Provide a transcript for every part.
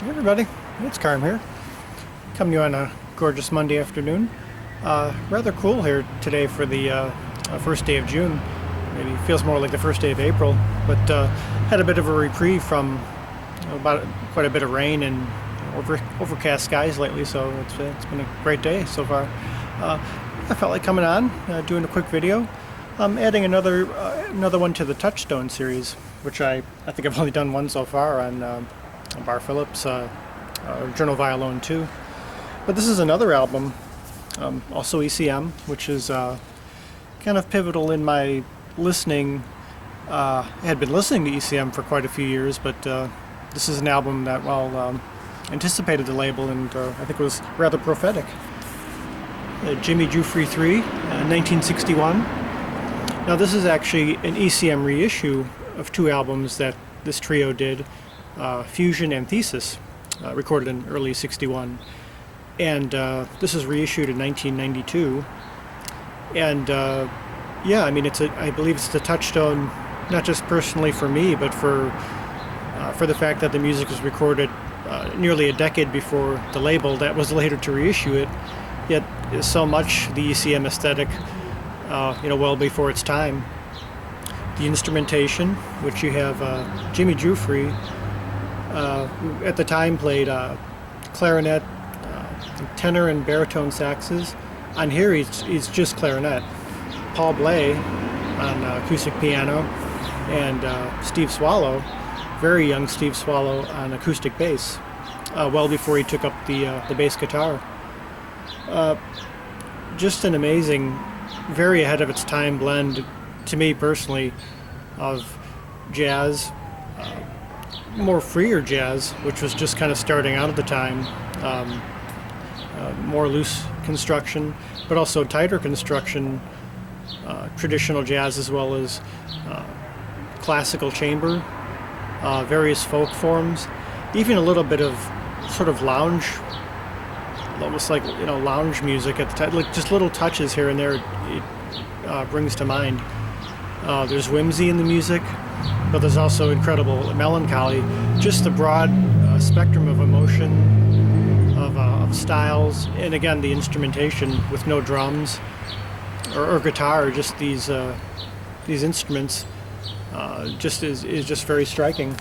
Hey everybody, it's Carm here, coming to you on a gorgeous Monday afternoon. Rather cool here today for the first day of June. Maybe feels more like the first day of April, but had a bit of a reprieve from about quite a bit of rain and overcast skies lately, so it's been a great day so far. I felt like coming on, doing a quick video. Adding another one to the Touchstone series, which I think I've only done one so far on Bar Phillips, Journal Violone 2. But this is another album, also ECM, which is kind of pivotal in my listening. I had been listening to ECM for quite a few years, but this is an album that, anticipated the label and I think was rather prophetic. Jimmy Giuffre 3, 1961. Now this is actually an ECM reissue of two albums that this trio did, Fusion and Thesis, recorded in early '61, and this is reissued in 1992. And I mean, I believe it's the touchstone, not just personally for me, but for the fact that the music was recorded nearly a decade before the label that was later to reissue it. Yet so much the ECM aesthetic, well before its time. The instrumentation, which you have Jimmy Giuffre, who at the time played clarinet, tenor and baritone saxes. On here he's just clarinet. Paul Bley on acoustic piano, and Steve Swallow, very young Steve Swallow, on acoustic bass, well before he took up the bass guitar. Just an amazing, very ahead of its time blend, to me personally, of jazz, more freer jazz, which was just kind of starting out at the time, more loose construction, but also tighter construction, traditional jazz as well as classical chamber, various folk forms, even a little bit of sort of lounge, almost like lounge music at the time, like just little touches here and there it brings to mind. There's whimsy in the music, but there's also incredible melancholy. Just the broad spectrum of emotion, of styles, and again the instrumentation with no drums or guitar, just these instruments, just is just very striking.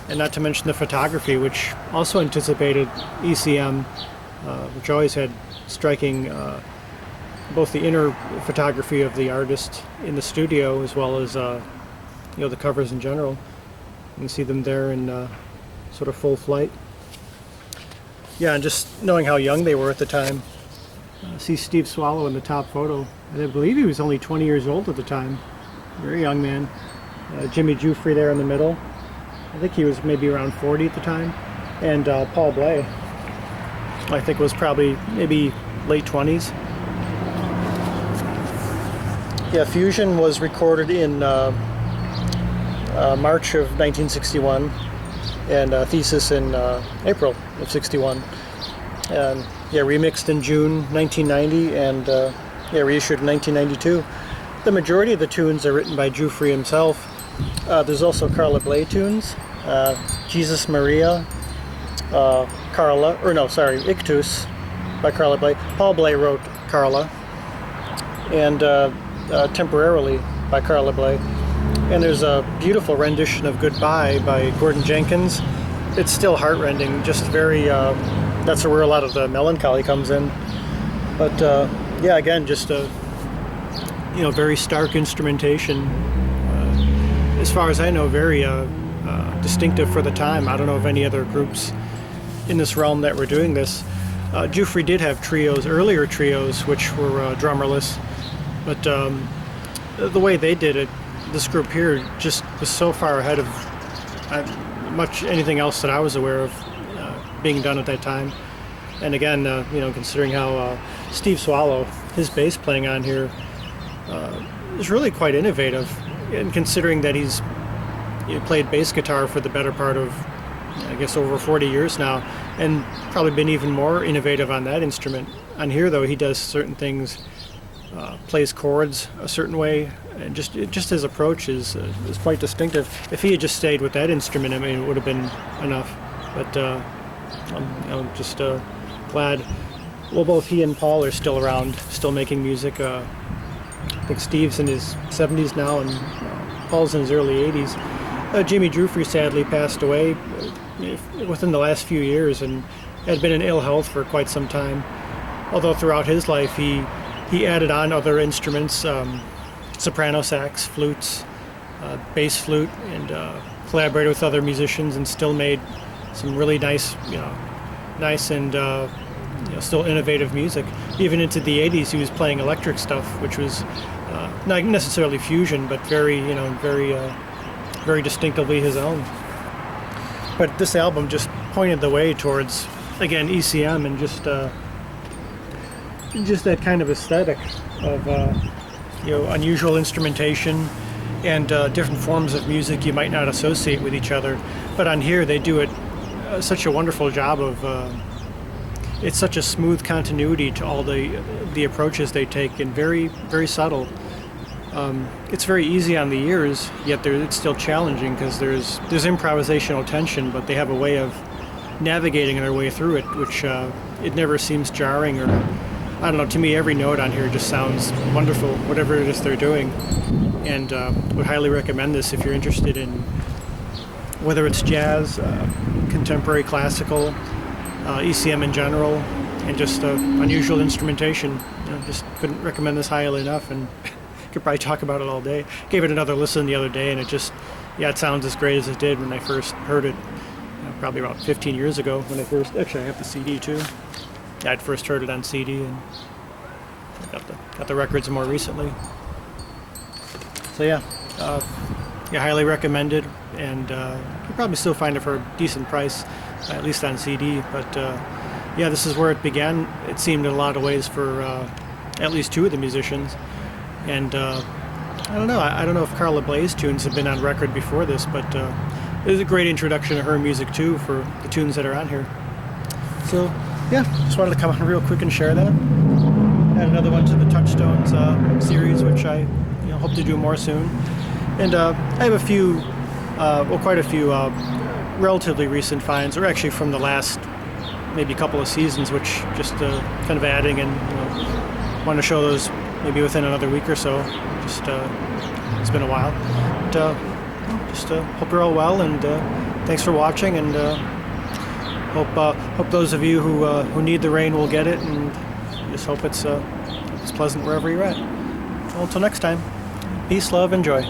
And not to mention the photography, which also anticipated ECM, which always had striking both the inner photography of the artist in the studio as well as the covers in general. You can see them there in sort of full flight. Yeah, and just knowing how young they were at the time. See Steve Swallow in the top photo. And I believe he was only 20 years old at the time. Very young man. Jimmy Giuffre there in the middle. I think he was maybe around 40 at the time. And Paul Bley, I think, was probably maybe late 20s. Yeah, Fusion was recorded in March of 1961, and Thesis in April of '61. And remixed in June 1990, and reissued in 1992. The majority of the tunes are written by Giuffre himself. There's also Carla Bley tunes, Jesus Maria, Ictus by Carla Bley. Paul Bley wrote Carla, and Temporarily by Carla Bley. And there's a beautiful rendition of Goodbye by Gordon Jenkins. It's still heartrending, just very, that's where a lot of the melancholy comes in. But again, just a very stark instrumentation. As far as I know, very distinctive for the time. I don't know of any other groups in this realm that were doing this. Giuffre did have earlier trios, which were drummerless, but the way they did it, this group here just was so far ahead of much anything else that I was aware of being done at that time. And again, considering how Steve Swallow, his bass playing on here, is really quite innovative, and considering that he's played bass guitar for the better part of, I guess, over 40 years now, and probably been even more innovative on that instrument. On here, though, he does certain things, plays chords a certain way, and just his approach is quite distinctive. If he had just stayed with that instrument, I mean, it would have been enough. But Just glad. Well, both he and Paul are still around, still making music. I think Steve's in his 70s now, and Paul's in his early 80s. Jimmy Giuffre sadly passed away within the last few years, and had been in ill health for quite some time. Although throughout his life, he added on other instruments, soprano sax, flutes, bass flute, and collaborated with other musicians, and still made some really nice and still innovative music. Even into the 80s, he was playing electric stuff, which was not necessarily fusion, but very distinctively his own. But this album just pointed the way towards, again, ECM, and just that kind of aesthetic of unusual instrumentation and different forms of music you might not associate with each other. But on here, they do it such a wonderful job of. It's such a smooth continuity to all the approaches they take, and very, very subtle. It's very easy on the ears, yet it's still challenging because there's improvisational tension, but they have a way of navigating their way through it, which it never seems jarring, or I don't know. To me, every note on here just sounds wonderful, whatever it is they're doing, and would highly recommend this if you're interested in whether it's jazz, contemporary classical, ECM in general, and just unusual instrumentation. Just couldn't recommend this highly enough, and could probably talk about it all day. Gave it another listen the other day, and it sounds as great as it did when I first heard it, probably about 15 years ago when I actually I have the CD too. I'd first heard it on CD, and I got the records more recently. So yeah, highly recommended, and you probably still find it for a decent price, at least on CD. But this is where it began. It seemed in a lot of ways for at least two of the musicians. And I don't know. I don't know if Carla Bley's tunes have been on record before this, but it was a great introduction to her music too for the tunes that are on here. So just wanted to come on real quick and share that. Add another one to the Touchstones series, which I hope to do more soon. And I have a few, quite a few relatively recent finds, or actually from the last maybe couple of seasons, which just kind of adding, and want to show those maybe within another week or so. Just it's been a while. But, hope you're all well, and thanks for watching, and hope those of you who need the rain will get it, and just hope it's pleasant wherever you're at. Well, until next time, peace, love, and joy.